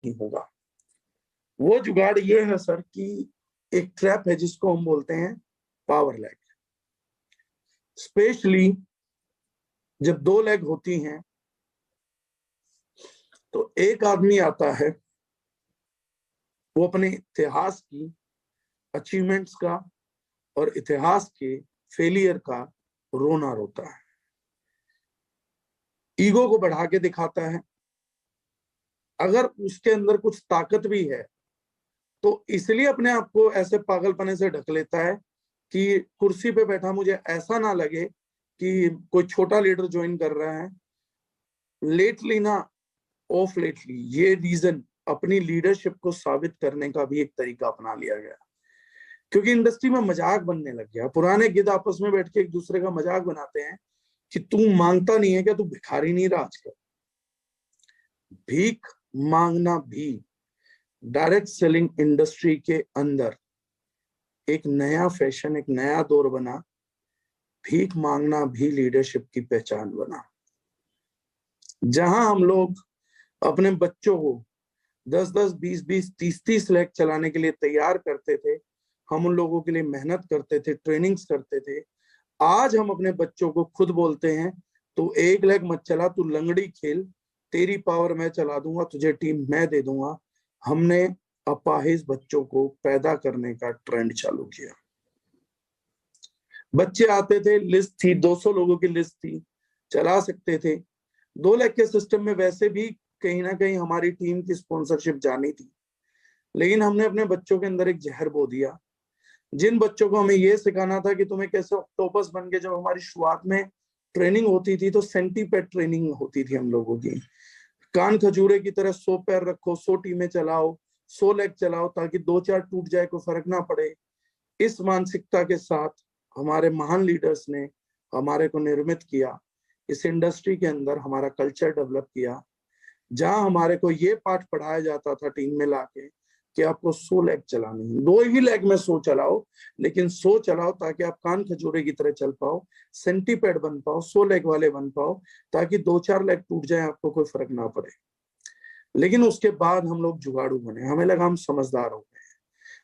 नहीं होगा। वो जुगाड़ ये है सर कि एक ट्रैप है जिसको हम बोलते हैं पावर लैग। स्पेशली जब 2 लेग होती हैं तो एक आदमी आता है, वो अपने इतिहास की अचीवमेंट्स का और इतिहास के फेलियर का रोना रोता है, ईगो को बढ़ा के दिखाता है। अगर उसके अंदर कुछ ताकत भी है तो इसलिए अपने आप को ऐसे पागलपने से ढक लेता है कि कुर्सी पे बैठा मुझे ऐसा ना लगे कि कोई छोटा लीडर ज्वाइन कर रहा है। लेटली ना, ऑफ लेटली, ये रीजन अपनी लीडरशिप को साबित करने का भी एक तरीका अपना लिया गया, क्योंकि इंडस्ट्री में मजाक बनने लग गया। पुराने गिद्ध आपस में बैठ के एक दूसरे का मजाक बनाते हैं कि तू मांगता नहीं है क्या, तू भिखारी नहीं रहा आजकल। भीख मांगना भी डायरेक्ट सेलिंग इंडस्ट्री के अंदर एक नया फैशन, एक नया दौर बना। भीख मांगना भी लीडरशिप की पहचान बना। जहां हम लोग अपने बच्चों को 10-10, 20-20, 30-30 लाख चलाने के लिए तैयार करते थे, हम उन लोगों के लिए मेहनत करते थे, ट्रेनिंग्स करते थे। आज हम अपने बच्चों को खुद बोलते हैं तू 1 लाख मत चला, तू लंगड़ी खेल, तेरी पावर मैं चला दूंगा, तुझे टीम मैं दे दूंगा। हमने अपाहिज बच्चों को पैदा करने का ट्रेंड चालू किया। बच्चे आते थे, लिस्ट थी, 200 लोगों की लिस्ट थी, चला सकते थे। 2 लाख के सिस्टम में वैसे भी कहीं ना कहीं हमारी टीम की स्पॉन्सरशिप जानी थी, लेकिन हमने अपने बच्चों के अंदर एक जहर बो दिया। जिन बच्चों को हमें ये सिखाना था कि तुम्हें कैसे ऑक्टोपस बन के, जब हमारी शुरुआत में ट्रेनिंग होती थी तो सेंटीपेड ट्रेनिंग होती थी हम लोगों की। कान खजूरे की तरह 100 पैर रखो, 100 टीमें चलाओ, 100 लेग चलाओ, ताकि 2-4 टूट जाए कोई फर्क ना पड़े। इस मानसिकता के साथ हमारे महान लीडर्स ने हमारे को निर्मित किया, इस इंडस्ट्री के अंदर हमारा कल्चर डेवलप किया, जहां हमारे को ये पाठ पढ़ाया जाता था टीम में लाके कि आपको 100 लेग चलानी है। 2 ही लेग में 100 चलाओ, लेकिन 100 चलाओ ताकि आप कान खजूरे की तरह चल पाओ, सेंटीपेड बन पाओ, 100 लेग वाले बन पाओ, ताकि 2-4 लेग टूट जाए आपको कोई फर्क ना पड़े। लेकिन उसके बाद हम लोग जुगाड़ू बने, हमें लगा हम समझदार हो गए।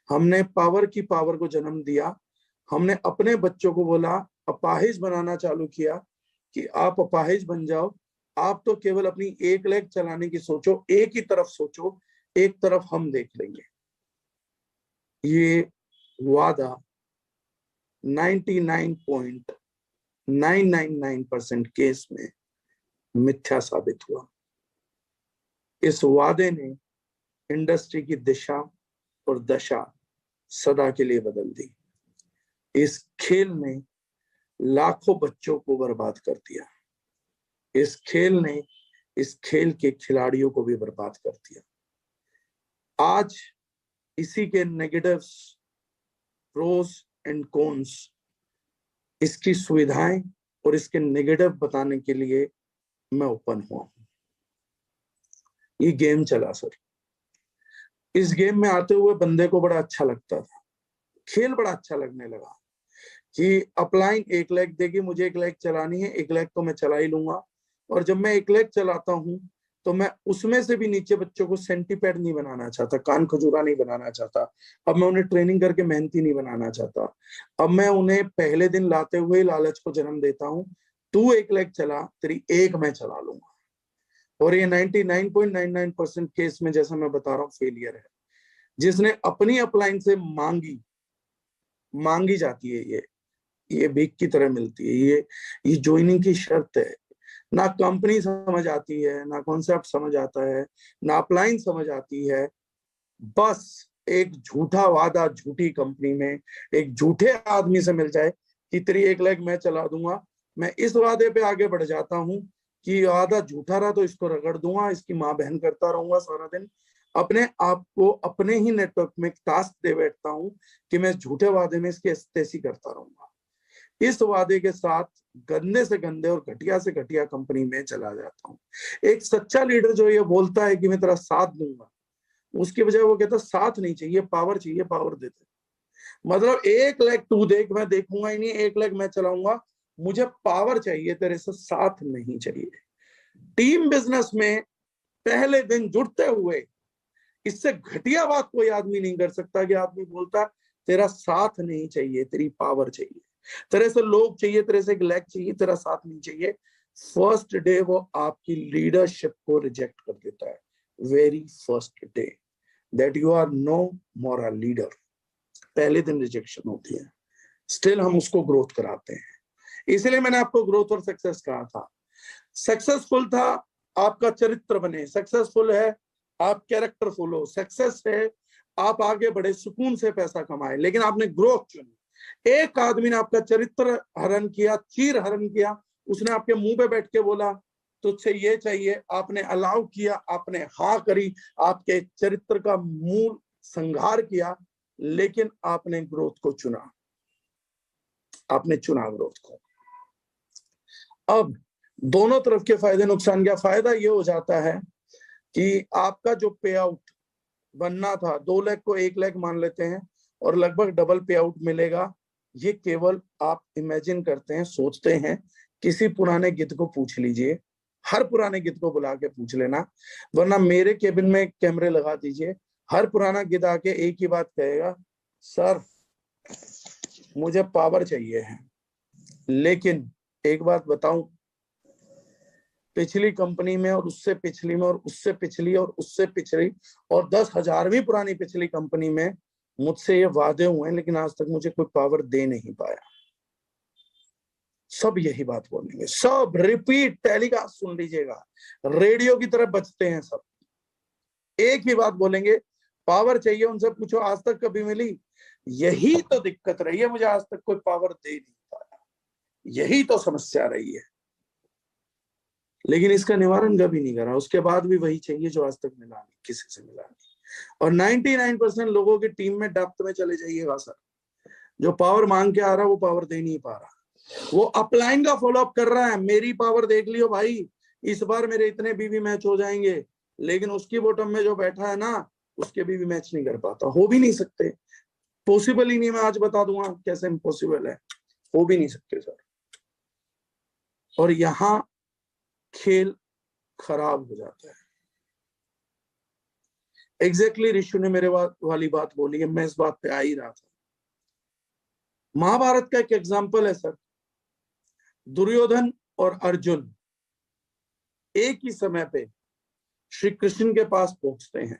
हमने पावर की पावर को जन्म दिया। हमने अपने बच्चों को बोला, अपाहिज बनाना चालू किया कि आप अपाहिज बन जाओ। आप तो केवल अपनी 1 लेग चलाने की सोचो, एक ही तरफ सोचो, एक तरफ हम देख लेंगे। ये वादा 99.999% केस में मिथ्या साबित हुआ। इस वादे ने इंडस्ट्री की दिशा और दशा सदा के लिए बदल दी। इस खेल ने लाखों बच्चों को बर्बाद कर दिया। इस खेल ने इस खेल के खिलाड़ियों को भी बर्बाद कर दिया। आज इसी के नेगेटिव्स, प्रोस एंड कॉन्स, इसकी सुविधाएं और इसके नेगेटिव बताने के लिए मैं ओपन हुआ हूं। ये गेम चला सर। इस गेम में आते हुए बंदे को बड़ा अच्छा लगता था, खेल बड़ा अच्छा लगने लगा कि अपलाइन 1 लाख देगी, मुझे 1 लाख चलानी है, 1 लाख तो मैं चला ही लूंगा। और जब मैं 1 लाख चलाता हूं तो मैं उसमें से भी नीचे बच्चों को सेंटीपेड नहीं बनाना चाहता, कान खजूरा नहीं बनाना चाहता। अब मैं उन्हें ट्रेनिंग करके मेहनती नहीं बनाना चाहता। अब मैं उन्हें पहले दिन लाते हुए लालच को जन्म देता हूं, तू 1 लाख चला, तेरी 1 मैं चला लूंगा। और ये 99.99% केस में, जैसा मैं बता रहा हूँ, फेलियर है। जिसने अपनी अपलाइन से मांगी जाती है, ये भीख की तरह मिलती है, ये ज्वाइनिंग की शर्त है। ना कंपनी समझ आती है, ना कॉन्सेप्ट समझ आता है, ना अपलाइन समझ आती है। बस एक झूठा वादा झूठी कंपनी में एक झूठे आदमी से मिल जाए कि तेरी 1 लाख मैं चला दूंगा। मैं इस वादे पे आगे बढ़ जाता हूं कि वादा झूठा रहा तो इसको रगड़ दूंगा, इसकी माँ बहन करता रहूंगा सारा दिन। अपने आप को अपने ही नेटवर्क में टास्क दे बैठता हूं कि मैं झूठे वादे में इसकी ऐसी करता रहूंगा। इस वादे के साथ गंदे से गंदे और घटिया से घटिया कंपनी में चला जाता हूँ। एक सच्चा लीडर जो ये बोलता है कि मैं तेरा साथ दूंगा, उसकी बजाय वो कहता साथ नहीं चाहिए, पावर चाहिए, पावर देते। मतलब 1 लाख तू देख, मैं देखूंगा ही नहीं, 1 लाख मैं चलाऊंगा, मुझे पावर चाहिए, तेरे से साथ नहीं चाहिए। टीम बिजनेस में पहले दिन जुड़ते हुए इससे घटिया बात कोई आदमी नहीं कर सकता कि आदमी बोलता तेरा साथ नहीं चाहिए, तेरी पावर चाहिए, तेरे से लोग चाहिए, तेरे से एक लेग चाहिए, तेरा साथ नहीं चाहिए। फर्स्ट डे वो आपकी लीडरशिप को रिजेक्ट कर देता है, very first day that you are no more a leader, पहले दिन रिजेक्शन होती है। स्टिल हम उसको ग्रोथ कराते हैं। इसलिए मैंने आपको ग्रोथ और सक्सेस कहा था। सक्सेसफुल था आपका चरित्र बने, सक्सेसफुल है आप कैरेक्टरफुल हो, सक्सेस है आप आगे बढ़े, सुकून से पैसा कमाए, लेकिन आपने ग्रोथ चुनी। एक आदमी ने आपका चरित्र हरण किया, चीर हरण किया, उसने आपके मुंह पे बैठ के बोला तुझसे ये चाहिए, आपने अलाउ किया, आपने हाँ करी, आपके चरित्र का मूल संहार किया, लेकिन आपने ग्रोथ को चुना, आपने चुना ग्रोथ को। अब दोनों तरफ के फायदे नुकसान। क्या फायदा ये हो जाता है कि आपका जो पे आउट बनना था 2 लाख को 1 लाख मान लेते हैं और लगभग डबल पे आउट मिलेगा। ये केवल आप इमेजिन करते हैं, सोचते हैं। किसी पुराने गिद्ध को पूछ लीजिए, हर पुराने गिद्ध को बुला के पूछ लेना, वरना मेरे केबिन में कैमरे लगा दीजिए, हर पुराना गिद्ध आके एक ही बात कहेगा, सर मुझे पावर चाहिए है। लेकिन एक बात बताऊं, पिछली कंपनी में और उससे पिछली में और उससे पिछली और उससे पिछली और 10,000वीं पुरानी पिछली कंपनी में मुझसे ये वादे हुए हैं, लेकिन आज तक मुझे कोई पावर दे नहीं पाया। सब यही बात बोलेंगे, सब रिपीट टेलीकास्ट सुन लीजिएगा, रेडियो की तरह बजते हैं सब, एक ही बात बोलेंगे, पावर चाहिए। उनसे पूछो आज तक कभी मिली? यही तो दिक्कत रही है, मुझे आज तक कोई पावर दे नहीं पाया, यही तो समस्या रही है। लेकिन इसका निवारण कभी नहीं करा, उसके बाद भी वही चाहिए जो आज तक मिला नहीं, किसी से मिला नहीं। और 99% लोगों की टीम में डेप्थ में चले जाइएगा सर, जो पावर मांग के आ रहा है वो पावर दे नहीं पा रहा, वो अपलाइन का फॉलोअप कर रहा है, मेरी पावर देख लियो भाई, इस बार मेरे इतने बीवी मैच हो जाएंगे, लेकिन उसकी बॉटम में जो बैठा है ना, उसके बीवी मैच नहीं कर पाता, हो भी नहीं सकते, पॉसिबल ही नहीं। मैं आज बता दूंगा कैसे इम्पॉसिबल है, हो भी नहीं सकते सर। और यहां खेल खराब हो जाता है। एग्जैक्टली ऋषु ने मेरे वाली बात बोली है, मैं इस बात पे आ ही रहा था। महाभारत का एक एग्जाम्पल है सर, दुर्योधन और अर्जुन एक ही समय पे श्री कृष्ण के पास पहुंचते हैं।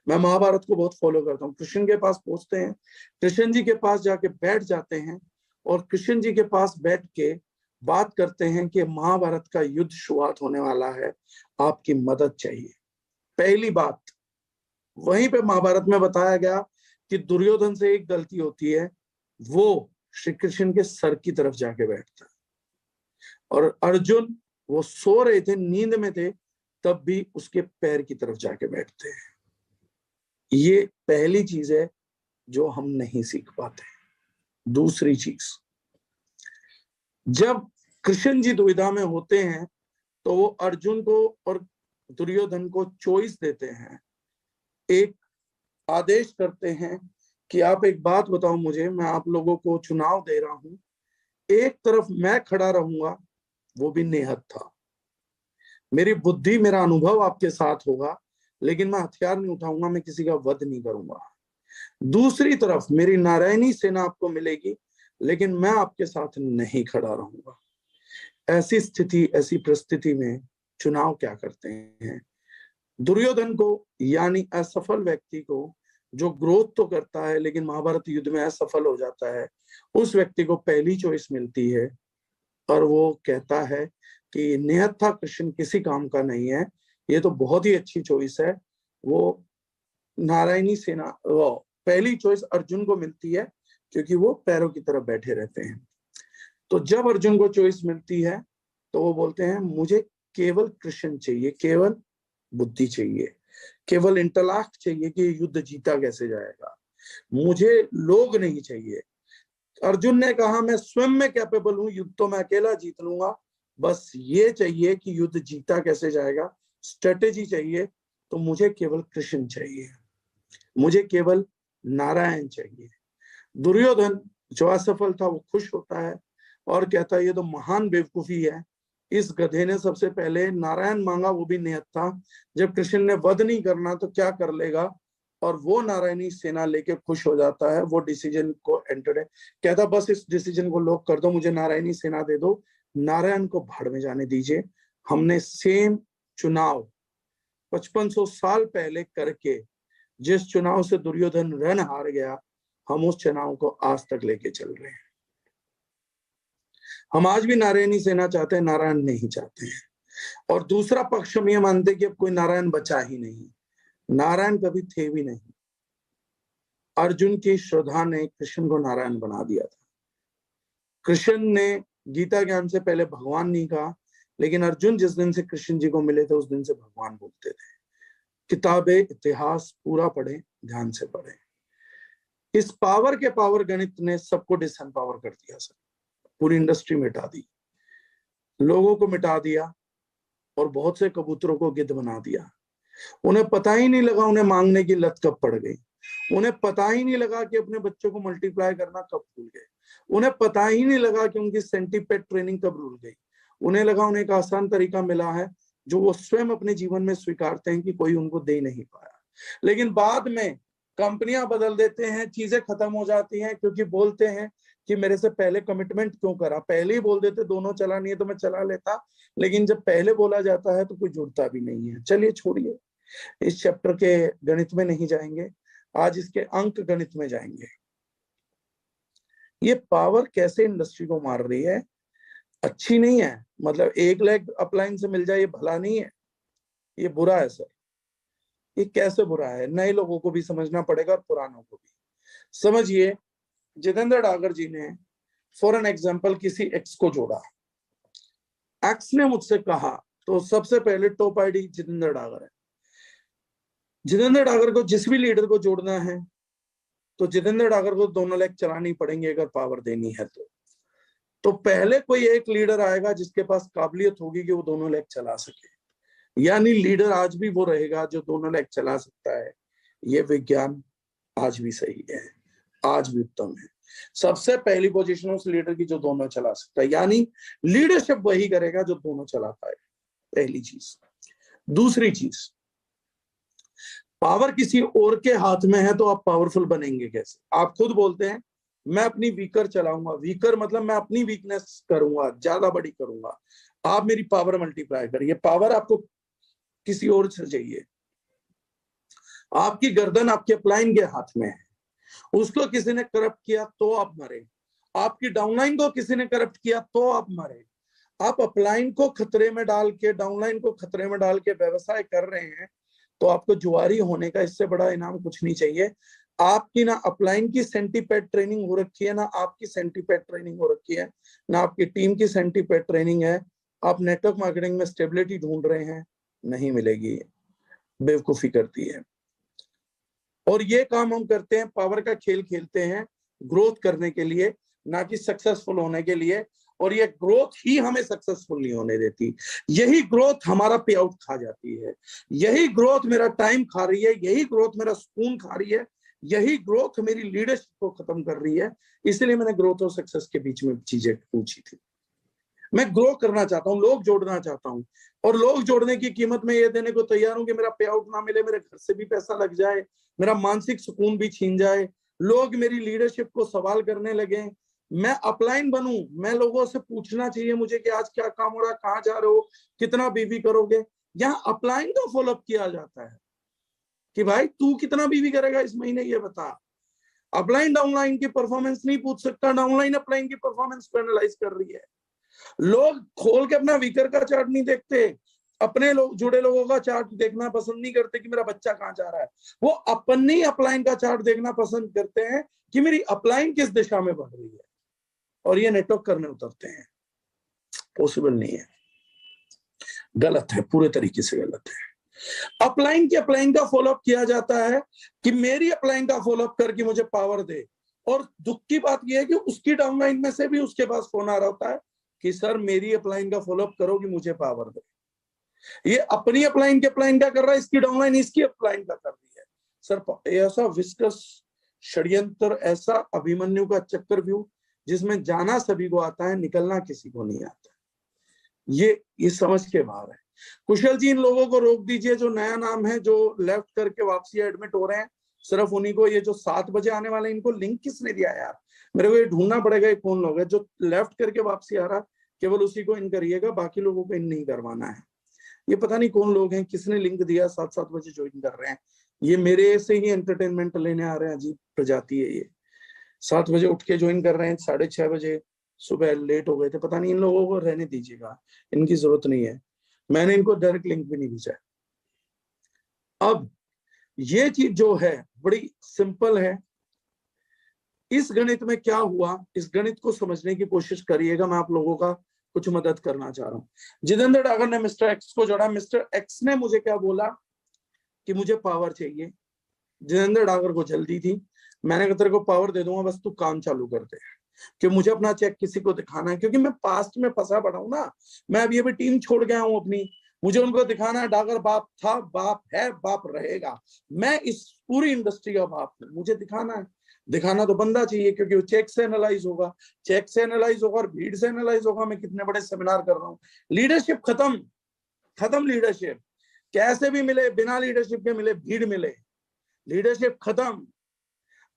मैं महाभारत को बहुत फॉलो करता हूँ। कृष्ण के पास पहुंचते हैं, कृष्ण जी के पास जाके बैठ जाते हैं और कृष्ण जी के पास बैठ के बात करते हैं कि महाभारत का युद्ध शुरुआत होने वाला है, आपकी मदद चाहिए। पहली बात वहीं पे महाभारत में बताया गया कि दुर्योधन से एक गलती होती है, वो श्री कृष्ण के सर की तरफ जाके बैठता है, और अर्जुन वो सो रहे थे, नींद में थे, तब भी उसके पैर की तरफ जाके बैठते हैं। ये पहली चीज है जो हम नहीं सीख पाते। दूसरी चीज, जब कृष्ण जी दुविधा में होते हैं तो वो अर्जुन को और दुर्योधन को चॉइस देते हैं, एक आदेश करते हैं कि आप एक बात बताओ मुझे, मैं आप लोगों को चुनाव दे रहा हूं, एक तरफ मैं खड़ा रहूंगा, वो भी नेहत था, मेरी बुद्धि मेरा अनुभव आपके साथ होगा, लेकिन मैं हथियार नहीं उठाऊंगा, मैं किसी का वध नहीं करूंगा। दूसरी तरफ मेरी नारायणी सेना आपको मिलेगी, लेकिन मैं आपके साथ नहीं खड़ा रहूंगा। ऐसी स्थिति, ऐसी परिस्थिति में चुनाव क्या करते हैं? दुर्योधन को, यानी असफल व्यक्ति को, जो ग्रोथ तो करता है लेकिन महाभारत युद्ध में असफल हो जाता है, उस व्यक्ति को पहली चॉइस मिलती है और वो कहता है कि निहत था कृष्ण किसी काम का नहीं है, ये तो बहुत ही अच्छी चॉइस है। वो नारायणी सेना, वो पहली चॉइस अर्जुन को मिलती है क्योंकि वो पैरों की तरफ बैठे रहते हैं। तो जब अर्जुन को चॉइस मिलती है तो वो बोलते हैं मुझे केवल कृष्ण चाहिए, केवल बुद्धि चाहिए, केवल इंटलेक्ट चाहिए कि युद्ध जीता कैसे जाएगा, मुझे लोग नहीं चाहिए। अर्जुन ने कहा मैं स्वयं में कैपेबल हूं, युद्ध तो मैं अकेला जीत लूंगा, बस ये चाहिए कि युद्ध जीता कैसे जाएगा, स्ट्रेटेजी चाहिए, तो मुझे केवल कृष्ण चाहिए, मुझे केवल नारायण चाहिए। दुर्योधन जो असफल था वो खुश होता है और कहता है ये तो महान बेवकूफी है, इस गधे ने सबसे पहले नारायण मांगा, वो भी नियत था, जब कृष्ण ने वध नहीं करना तो क्या कर लेगा, और वो नारायणी सेना लेके खुश हो जाता है, वो डिसीजन को एंटर है, कहता बस इस डिसीजन को लॉक कर दो, मुझे नारायणी सेना दे दो, नारायण को भाड़ में जाने दीजिए। हमने सेम चुनाव 5500 साल पहले करके जिस चुनाव से दुर्योधन रण हार गया, हम उस चुनाव को आज तक लेके चल रहे हैं। हम आज भी नारायणी सेना चाहते हैं, नारायण नहीं चाहते हैं। और दूसरा पक्ष हम ये मानते कि अब कोई नारायण बचा ही नहीं, नारायण कभी थे भी नहीं। अर्जुन की श्रद्धा ने कृष्ण को नारायण बना दिया था। कृष्ण ने गीता ज्ञान से पहले भगवान नहीं कहा, लेकिन अर्जुन जिस दिन से कृष्ण जी को मिले थे उस दिन से भगवान बोलते थे। किताबें इतिहास पूरा पढ़े, ध्यान से पढ़े। इस पावर के पावर गणित ने सबको डिसएम्पावर कर दिया सर, पूरी इंडस्ट्री मिटा दी, लोगों को मिटा दिया और बहुत से कबूतरों को गिद्ध बना दिया। उन्हें पता ही नहीं लगा उन्हें मांगने की लत कब पड़ गई, उन्हें पता ही नहीं लगा कि अपने बच्चों को मल्टीप्लाई करना कब भूल गए, उन्हें पता ही नहीं लगा कि उनकी सेंटीपेड ट्रेनिंग कब भूल गई। उन्हें लगा उन्हें एक आसान तरीका मिला है जो वो स्वयं अपने जीवन में स्वीकारते हैं कि कोई उनको दे नहीं पाया। लेकिन बाद में कंपनियां बदल देते हैं, चीजें खत्म हो जाती हैं, क्योंकि बोलते हैं कि मेरे से पहले कमिटमेंट क्यों करा, पहले ही बोल देते दोनों चला नहीं है तो मैं चला लेता, लेकिन जब पहले बोला जाता है तो कोई जुड़ता भी नहीं है। चलिए छोड़िए, इस चैप्टर के गणित में नहीं जाएंगे, आज इसके अंक गणित में जाएंगे। ये पावर कैसे इंडस्ट्री को मार रही है, अच्छी नहीं है। मतलब 1 लाख अपलायंस से मिल जाए ये भला नहीं है, ये बुरा है सर। ये कैसे बुरा है, नए लोगों को भी समझना पड़ेगा और पुरानों को भी। समझिए, जितेंद्र डागर जी ने फॉर एन एग्जाम्पल किसी एक्स को जोड़ा, एक्स ने मुझसे कहा, तो सबसे पहले टॉप आईडी जितेंद्र डागर है। जितेंद्र डागर को जिस भी लीडर को जोड़ना है तो जितेंद्र डागर को 2 लाख चलानी पड़ेंगे अगर पावर देनी है तो पहले कोई एक लीडर आएगा जिसके पास काबिलियत होगी कि वो 2 लाख चला सके, यानी लीडर आज भी वो रहेगा जो 2 लाख चला सकता है। ये विज्ञान आज भी सही है, आज भी उत्तम है। सबसे पहली पोजीशन उस लीडर की जो दोनों चला सकता है, यानी लीडरशिप वही करेगा जो दोनों चला पाए, पहली चीज। दूसरी चीज, पावर किसी और के हाथ में है तो आप पावरफुल बनेंगे कैसे? आप खुद बोलते हैं मैं अपनी वीकर चलाऊंगा, वीकर मतलब मैं अपनी वीकनेस करूंगा, ज्यादा बड़ी करूंगा, आप मेरी पावर मल्टीप्लाई करिए। पावर आपको किसी और से चाहिए, आपकी गर्दन आपके अपलाइन के हाथ में है, उसको किसी ने करप्ट किया तो आप मरे, आपकी डाउनलाइन को किसी ने करप्ट किया तो आप मरे। आप अपलाइन को खतरे में डाल के, डाउनलाइन को खतरे में डाल के व्यवसाय कर रहे हैं तो आपको जुआरी होने का इससे बड़ा इनाम कुछ नहीं चाहिए। आपकी ना अपलाइन की सेंटीपेड ट्रेनिंग हो रखी है, ना आपकी सेंटीपेड ट्रेनिंग हो रखी है, ना आपकी टीम की सेंटीपेड ट्रेनिंग है। आप नेटवर्क मार्केटिंग में स्टेबिलिटी ढूंढ रहे हैं, नहीं मिलेगी, बेवकूफी करती है। और ये काम हम करते हैं, पावर का खेल खेलते हैं ग्रोथ करने के लिए, ना कि सक्सेसफुल होने के लिए। और ये ग्रोथ ही हमें सक्सेसफुल नहीं होने देती, यही ग्रोथ हमारा पे आउट खा जाती है, यही ग्रोथ मेरा टाइम खा रही है, यही ग्रोथ मेरा सुकून खा रही है, यही ग्रोथ मेरी लीडरशिप को खत्म कर रही है। इसलिए मैंने ग्रोथ और सक्सेस के बीच में चीजें पूछी थी। मैं ग्रो करना चाहता हूँ, लोग जोड़ना चाहता हूँ, और लोग जोड़ने की कीमत में ये देने को तैयार हूँ कि मेरा पे आउट ना मिले, मेरे घर से भी पैसा लग जाए, मेरा मानसिक सुकून भी छीन जाए, लोग मेरी लीडरशिप को सवाल करने लगे, मैं अपलाइन बनूं, मैं लोगों से पूछना चाहिए मुझे कि आज क्या काम हो रहा है, कहाँ जा रहे हो, कितना बीवी करोगे। यहाँ अपलाइन को फॉलोअप किया जाता है कि भाई तू कितना बीवी करेगा इस महीने, ये बता। अपलाइन डाउनलाइन की परफॉर्मेंस नहीं पूछ सकता, डाउनलाइन अपलाइन की परफॉर्मेंस को एनालाइज कर रही है। लोग खोल के अपना वीकर का चार्ट नहीं देखते, अपने लोग जुड़े लोगों का चार्ट देखना पसंद नहीं करते कि मेरा बच्चा कहाँ जा रहा है, वो अपनी अपलाइन का चार्ट देखना पसंद करते हैं कि मेरी अपलाइन किस दिशा में बढ़ रही है, और ये नेटवर्क करने उतरते हैं। पॉसिबल नहीं है, गलत है, पूरे तरीके से गलत है। अपलाइन की अपलाइन का फॉलोअप किया जाता है कि मेरी अपलाइन का फॉलोअप करके मुझे पावर दे, और दुख की बात यह है कि उसकी डाउनलाइन में से भी उसके पास फोन आ रहा होता है कि सर मेरी अपलाइन का फॉलोअप करो कि मुझे पावर दे। ये अपनी अपलाइन के अपलाइन का कर रहा है, इसकी डाउनलाइन इसकी अपलाइन का कर रही है। सर ऐसा विस्कस षड्यंत्र, ऐसा अभिमन्यु का चक्रव्यूह जिसमें जाना सभी को आता है, निकलना किसी को नहीं आता। ये समझ के बाहर है। कुशल जी, इन लोगों को रोक दीजिए जो नया नाम है, जो लेफ्ट करके वापसी एडमिट हो रहे हैं, सिर्फ उन्हीं को, ये जो 7 बजे आने वाले इनको लिंक किसने दिया यार? मेरे को ये ढूंढना पड़ेगा ये कौन लोग है जो लेफ्ट करके वापसी आ रहा, केवल उसी को इन करिएगा, बाकी लोगों को इन नहीं करवाना है। ये पता नहीं कौन लोग हैं, किसने लिंक दिया, 7-7 बजे ज्वाइन कर रहे हैं। ये मेरे से ही एंटरटेनमेंट लेने आ रहे हैं, अजीब प्रजाति है ये। 7 बजे उठ के ज्वाइन कर रहे हैं, 6:30 बजे सुबह लेट हो गए थे। पता नहीं, इन लोगों को रहने दीजिएगा, इनकी जरूरत नहीं है। मैंने इनको डायरेक्ट लिंक भी नहीं भेजा। अब ये चीज जो है बड़ी सिंपल है। इस गणित में क्या हुआ, इस गणित को समझने की कोशिश करिएगा। मैं आप लोगों का कुछ मदद करना चाह रहा हूं। जितेंद्र डागर ने मिस्टर एक्स को जोड़ा। मिस्टर एक्स ने मुझे क्या बोला कि मुझे पावर चाहिए। जितेंद्र डागर को जल्दी थी। मैंने कहा तेरे को पावर दे दूंगा, बस तू काम चालू कर दे, कि मुझे अपना चेक किसी को दिखाना है, क्योंकि मैं पास्ट में फंसा पड़ा हूं ना। मैं अभी अभी टीम छोड़ गया हूं अपनी, मुझे उनको दिखाना है डागर बाप था, बाप है, बाप रहेगा। मैं इस पूरी इंडस्ट्री का बाप हूं, मुझे दिखाना है। दिखाना तो बंदा चाहिए, क्योंकि वो चेक से एनालाइज होगा, चेक से एनालाइज होगा और भीड़ से एनालाइज होगा। मैं कितने बड़े सेमिनार कर रहा हूँ। लीडरशिप खत्म, खत्म लीडरशिप। कैसे भी मिले, बिना लीडरशिप के मिले, भीड़ मिले, लीडरशिप खत्म।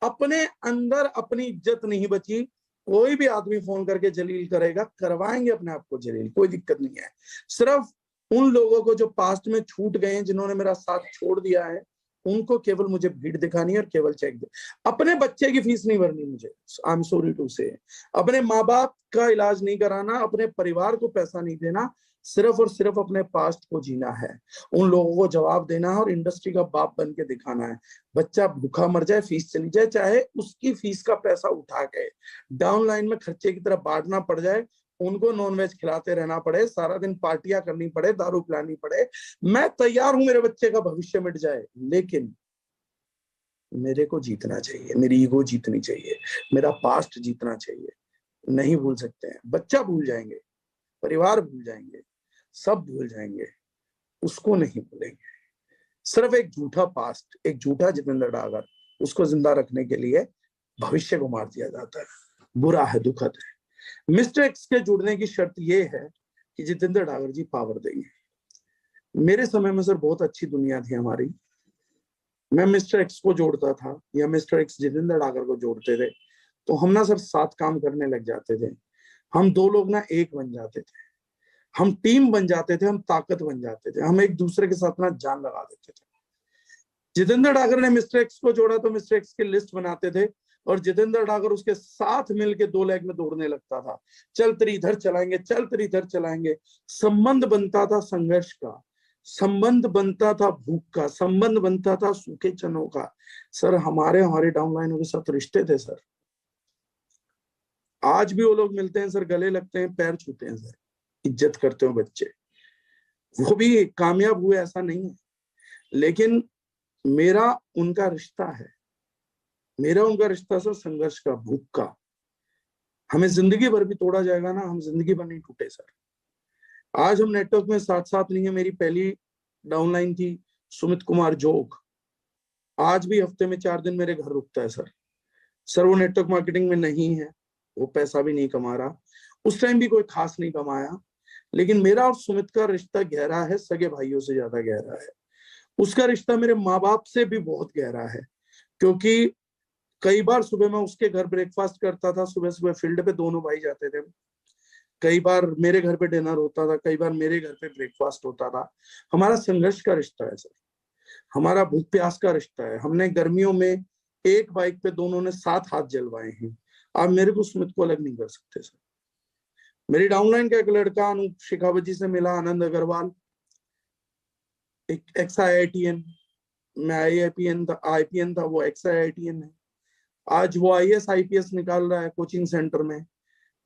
अपने अंदर अपनी इज्जत नहीं बची। कोई भी आदमी फोन करके जलील करेगा, करवाएंगे अपने आप को जलील, कोई दिक्कत नहीं है। सिर्फ उन लोगों को जो पास्ट में छूट गए हैं, जिन्होंने मेरा साथ छोड़ दिया है, उनको केवल मुझे भीड़ दिखानी है और केवल चेक दे। अपने बच्चे की फीस नहीं भरनी मुझे, आई एम सॉरी टू से। अपने माँ बाप का इलाज नहीं कराना, अपने परिवार को पैसा नहीं देना, सिर्फ और सिर्फ अपने पास्ट को जीना है, उन लोगों को जवाब देना है और इंडस्ट्री का बाप बन के दिखाना है। बच्चा भूखा मर जाए, फीस चली जाए, चाहे उसकी फीस का पैसा उठा के डाउन लाइन में खर्चे की तरफ बांटना पड़ जाए, उनको नॉनवेज खिलाते रहना पड़े, सारा दिन पार्टियां करनी पड़े, दारू पिलानी पड़े, मैं तैयार हूं। मेरे बच्चे का भविष्य मिट जाए, लेकिन मेरे को जीतना चाहिए, मेरी ईगो जीतनी चाहिए, मेरा पास्ट जीतना चाहिए। नहीं भूल सकते हैं। बच्चा भूल जाएंगे, परिवार भूल जाएंगे, सब भूल जाएंगे, उसको नहीं भूलेंगे। सिर्फ एक झूठा पास्ट, एक झूठा जितेंद्र डागर, उसको जिंदा रखने के लिए भविष्य को मार दिया जाता है। बुरा है, दुखद है। मिस्टर एक्स के जुड़ने की शर्त यह है कि जितेंद्र डागर जी पावर देंगे। मेरे समय में सर बहुत अच्छी दुनिया थी हमारी। मैं मिस्टर एक्स को जोड़ता था या मिस्टर एक्स जितेंद्र डागर को जोड़ते थे, तो हम ना सर साथ काम करने लग जाते थे। हम दो लोग ना एक बन जाते थे, हम टीम बन जाते थे, हम ताकत बन जाते थे, हम एक दूसरे के साथ ना जान लगा देते थे। जितेंद्र डागर ने मिस्टर एक्स को जोड़ा तो मिस्टर एक्स की लिस्ट बनाते थे, और जितेंद्र डागर उसके साथ मिलके 2 लेग में दौड़ने लगता था। चल तेरी इधर चलाएंगे, चल तेरी इधर चलाएंगे। संबंध बनता था संघर्ष का, संबंध बनता था भूख का, संबंध बनता था सूखे चनों का। सर हमारे डाउन लाइनों के साथ रिश्ते थे सर। आज भी वो लोग मिलते हैं सर, गले लगते हैं, पैर छूते हैं सर, इज्जत करते हो बच्चे। वो भी कामयाब हुए ऐसा नहीं है, लेकिन मेरा उनका रिश्ता है, मेरा उनका रिश्ता सर संघर्ष का, भूख का। हमें जिंदगी भर भी तोड़ा जाएगा ना, हम जिंदगी भर नहीं टूटे सर। आज हम नेटवर्क में साथ साथ नहीं है। मेरी पहली डाउनलाइन थी सुमित कुमार जोग, आज भी हफ्ते में 4 दिन मेरे घर रुकता है सर। सर वो नेटवर्क मार्केटिंग में नहीं है, वो पैसा भी नहीं कमा रहा, उस टाइम भी कोई खास नहीं कमाया, लेकिन मेरा और सुमित का रिश्ता गहरा है, सगे भाइयों से ज्यादा गहरा है। उसका रिश्ता मेरे माँ बाप से भी बहुत गहरा है, क्योंकि कई बार सुबह मैं उसके घर ब्रेकफास्ट करता था, सुबह सुबह फील्ड पे दोनों भाई जाते थे। कई बार मेरे घर पे डिनर होता था, कई बार मेरे घर पे ब्रेकफास्ट होता था। हमारा संघर्ष का रिश्ता है सर, हमारा भूख प्यास का रिश्ता है। हमने गर्मियों में एक बाइक पे दोनों ने 7 हाथ जलवाए हैं। आप मेरे को सुमित को अलग नहीं कर सकते सर। मेरी डाउनलाइन का एक लड़का अनूप शेखावत जी से मिला, आनंद अग्रवाल, एक एक्स IITN, मैं IIPN था, IPN था, वो एक्स IITN है। आज वो IAS IPS निकाल रहा है कोचिंग सेंटर में।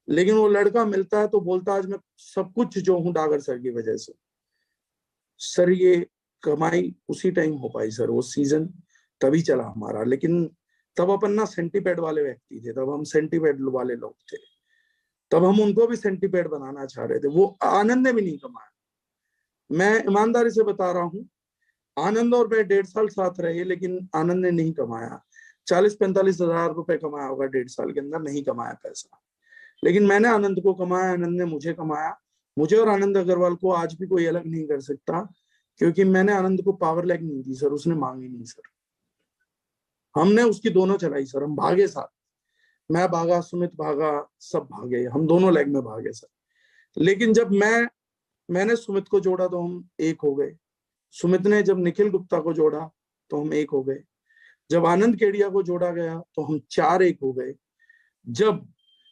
लेकिन वो लड़का मिलता है तो बोलता है आज मैं सब कुछ जो हूँ डागर सर की वजह से। सर ये कमाई उसी टाइम हो पाई सर, वो सीजन तभी चला हमारा। लेकिन तब अपन ना सेंटीपैड वाले व्यक्ति थे, तब हम सेंटीपैड वाले लोग थे, तब हम उनको भी सेंटीपैड बनाना चाह रहे थे। वो आनंद ने भी नहीं कमाया, मैं ईमानदारी से बता रहा हूँ। आनंद और मैं 1.5 साल साथ रहे, लेकिन आनंद ने नहीं कमाया। 40-45 हजार रुपए कमाया होगा 1.5 साल के अंदर, नहीं कमाया पैसा। लेकिन मैंने आनंद को कमाया, आनंद ने मुझे कमाया। मुझे और आनंद अग्रवाल को आज भी कोई अलग नहीं कर सकता, क्योंकि मैंने आनंद को पावर लेग नहीं दी सर, उसने मांगी नहीं सर। हमने उसकी दोनों चलाई सर, हम भागे साथ, मैं भागा, सुमित भागा, सब भागे, हम दोनों लेग में भागे सर। लेकिन जब मैंने सुमित को जोड़ा तो हम एक हो गए, सुमित ने जब निखिल गुप्ता को जोड़ा तो हम एक हो गए, जब आनंद केडिया को जोड़ा गया तो हम 4-1 हो गए, जब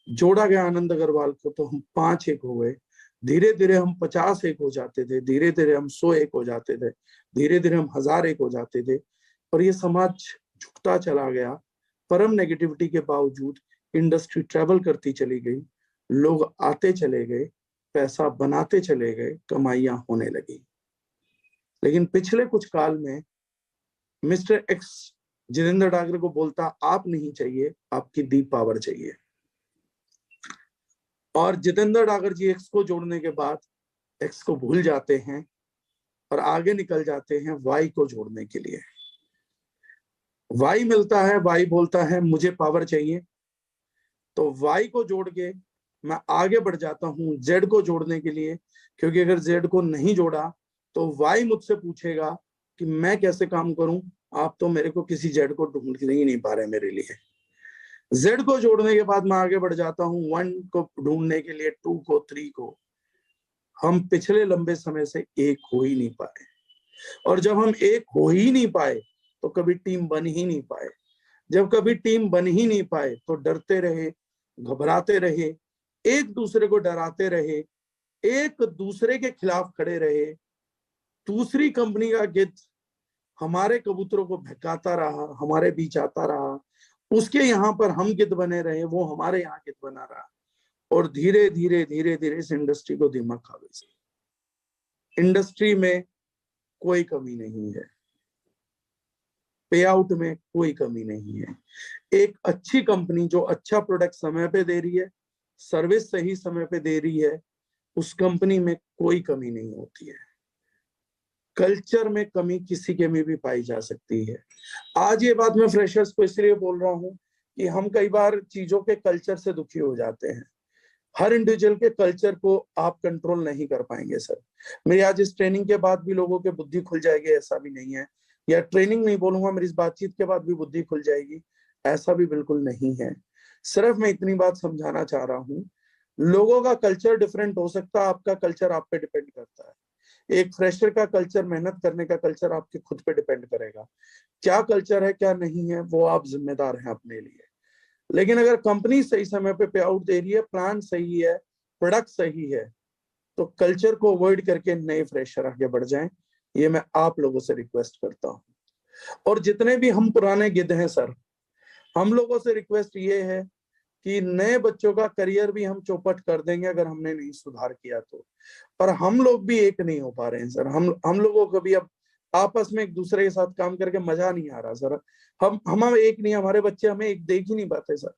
जोड़ा गया आनंद अग्रवाल को तो हम 5-1 हो गए। धीरे धीरे हम 50-1 हो जाते थे, धीरे धीरे हम 100-1 हो जाते थे, धीरे धीरे हम 1000-1 हो जाते थे। और ये समाज झुकता चला गया। परम नेगेटिविटी के बावजूद इंडस्ट्री ट्रेवल करती चली गई, लोग आते चले गए, पैसा बनाते चले गए, कमाइयां होने लगी। लेकिन पिछले कुछ काल में मिस्टर एक्स जितेंद्र डागर को बोलता, आप नहीं चाहिए, आपकी डीप पावर चाहिए। और जितेंद्र डागर जी एक्स को जोड़ने के बाद एक्स को भूल जाते हैं और आगे निकल जाते हैं वाई को जोड़ने के लिए। वाई मिलता है, वाई बोलता है मुझे पावर चाहिए, तो वाई को जोड़ के मैं आगे बढ़ जाता हूं जेड को जोड़ने के लिए, क्योंकि अगर जेड को नहीं जोड़ा तो वाई मुझसे पूछेगा कि मैं कैसे काम करूं, आप तो मेरे को किसी जेड को ढूंढ ही नहीं पा रहे मेरे लिए। जेड को जोड़ने के बाद मैं आगे बढ़ जाता हूं 1 को ढूंढने के लिए, 2 को, 3 को। हम पिछले लंबे समय से एक हो ही नहीं पाए, और जब हम एक हो ही नहीं पाए तो कभी टीम बन ही नहीं पाए। जब कभी टीम बन ही नहीं पाए तो डरते रहे, घबराते रहे, एक दूसरे को डराते रहे, एक दूसरे के खिलाफ खड़े रहे। दूसरी कंपनी का गिद्ध हमारे कबूतरों को भटकाता रहा, हमारे बीच आता रहा, उसके यहाँ पर हम गिद्ध बने रहे, वो हमारे यहाँ गिद्ध बना रहा, और धीरे धीरे धीरे धीरे इस इंडस्ट्री को दिमाग खा गई। इंडस्ट्री में कोई कमी नहीं है, पे आउट में कोई कमी नहीं है। एक अच्छी कंपनी जो अच्छा प्रोडक्ट समय पे दे रही है, सर्विस सही समय पे दे रही है, उस कंपनी में कोई कमी नहीं होती है। कल्चर में कमी किसी के में भी पाई जा सकती है। आज ये बात मैं फ्रेशर्स को इसलिए बोल रहा हूँ कि हम कई बार चीजों के कल्चर से दुखी हो जाते हैं। हर इंडिविजुअल के कल्चर को आप कंट्रोल नहीं कर पाएंगे सर। मेरी आज इस ट्रेनिंग के बाद भी लोगों के बुद्धि खुल जाएगी ऐसा भी नहीं है, या ट्रेनिंग नहीं बोलूंगा, मेरी इस बातचीत के बाद भी बुद्धि खुल जाएगी ऐसा भी बिल्कुल नहीं है। सिर्फ मैं इतनी बात समझाना चाह रहा हूँ, लोगों का कल्चर डिफरेंट हो सकता है, आपका कल्चर आप पे डिपेंड करता है। एक फ्रेशर का कल्चर, मेहनत करने का कल्चर आपके खुद पे डिपेंड करेगा। क्या कल्चर है क्या नहीं है वो आप जिम्मेदार हैं अपने लिए। लेकिन अगर कंपनी सही समय पे आउट दे रही है, प्लान सही है, प्रोडक्ट सही है, तो कल्चर को अवॉइड करके नए फ्रेशर आगे बढ़ जाएं, ये मैं आप लोगों से रिक्वेस्ट करता हूं। और जितने भी हम पुराने गिद्ध हैं सर, हम लोगों से रिक्वेस्ट ये है कि नए बच्चों का करियर भी हम चौपट कर देंगे अगर हमने नहीं सुधार किया तो। पर हम लोग भी एक नहीं हो पा रहे हैं सर। हम लोगों को भी अब आपस में एक दूसरे के साथ काम करके मजा नहीं आ रहा सर। हम एक नहीं, हमारे बच्चे हमें एक देख ही नहीं पाते सर।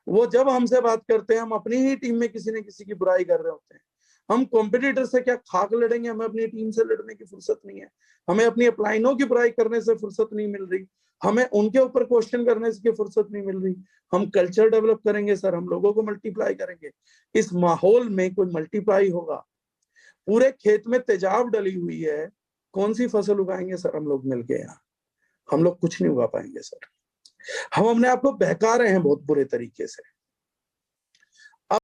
वो जब हमसे बात करते हैं, हम अपनी ही टीम में किसी न किसी की बुराई कर रहे होते हैं। हम कॉम्पिटिटर से क्या खाक लड़ेंगे, हमें अपनी टीम से लड़ने की फुर्सत नहीं है। हमें अपनी अपलाइनों की बुराई करने से फुर्सत नहीं मिल रही, हमें उनके ऊपर क्वेश्चन करने की फुर्सत नहीं मिल रही। हम कल्चर डेवलप करेंगे सर, हम लोगों को मल्टीप्लाई करेंगे। इस माहौल में कोई मल्टीप्लाई होगा? पूरे खेत में तेजाब डली हुई है, कौन सी फसल उगाएंगे सर हम लोग मिलके? यहाँ हम लोग कुछ नहीं उगा पाएंगे सर। हम अपने आप को बहका रहे हैं बहुत बुरे तरीके से।